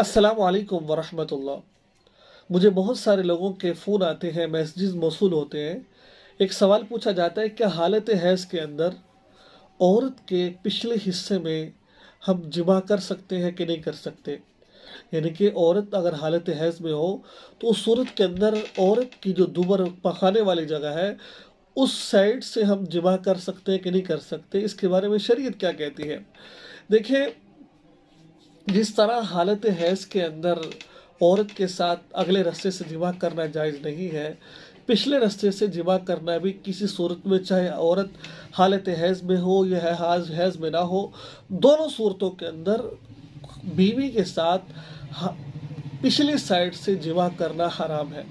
अस्सलाम वालेकुम वरहमतुल्लाह। मुझे बहुत सारे लोगों के फ़ोन आते हैं, मैसेजेस मौसूल होते हैं। एक सवाल पूछा जाता है, क्या हालत हैज़ के अंदर औरत के पिछले हिस्से में हम जिमा कर सकते हैं कि नहीं कर सकते? यानी कि औरत अगर हालत हैज़ में हो तो उस सूरत के अंदर औरत की जो दुबर पखाने वाली जगह है उस साइड से हम जिमा कर सकते हैं कि नहीं कर सकते, इसके बारे में शरीयत क्या कहती है? देखिए, जिस तरह हालत हैज़ के अंदर औरत के साथ अगले रास्ते से जिमा करना जायज़ नहीं है, पिछले रास्ते से जिमा करना भी किसी सूरत में, चाहे औरत हालत हैज़ में हो या हैज़ में ना हो, दोनों सूरतों के अंदर बीवी के साथ पिछली साइड से जिमा करना हराम है।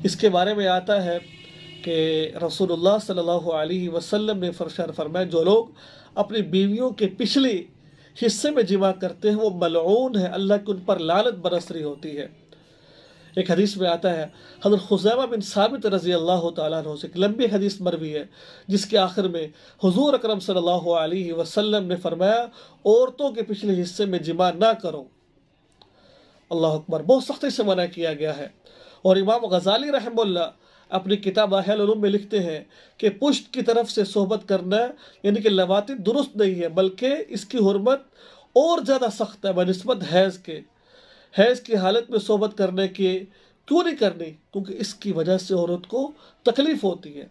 इसके बारे में आता है कि रसूलुल्लाह सल्लल्लाहु अलैहि वसल्लम ने फरमाया, जो लोग अपनी बीवियों के पिछले हिस्से में जिमा करते हैं वो मलऊन है, अल्लाह की उन पर लानत बरस रही होती है। एक हदीस में आता है, हज़रत खुज़ैमा बिन साबित रज़ी अल्लाह तआला अन्हु से एक लंबी हदीस मरवी है, जिसके आखिर में हुज़ूर अकरम सल्लल्लाहु अलैहि वसल्लम ने फरमाया, औरतों के पिछले हिस्से में जिमा ना करो। अल्लाह अकबर, बहुत सख्ती से मना किया गया है। और इमाम गज़ाली रहमहुल्लाह अपनी किताब अहल उलूम में लिखते हैं कि पुश्त की तरफ से सोहबत करना यानी कि लवाती दुरुस्त नहीं है, बल्कि इसकी हुर्मत और ज़्यादा सख्त है बनिस्बत हैज़ के। हैज़ की हालत में सोहबत करने की क्यों नहीं करनी? क्योंकि इसकी वजह से औरत को तकलीफ़ होती है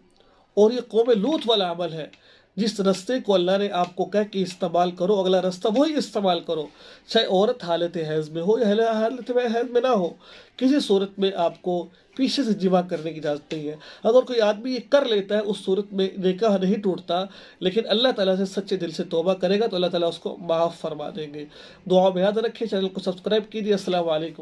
और ये कौम लूत वाला अमल है। जिस रास्ते को अल्लाह ने आपको कह कि इस्तेमाल करो, अगला रास्ता वही इस्तेमाल करो, चाहे औरत हालत हैज़ में हो या हालत में हैज़ में ना हो। किसी सूरत में आपको पीछे से जिमा करने की इजाज़त नहीं है। अगर कोई आदमी ये कर लेता है, उस सूरत में निकाह नहीं टूटता, लेकिन अल्लाह ताला से सच्चे दिल से तौबा करेगा तो अल्लाह ताला उसको माफ़ फरमा देंगे। दुआ में याद रखें, चैनल को सब्सक्राइब कीजिए। अस्सलाम वालेकुम।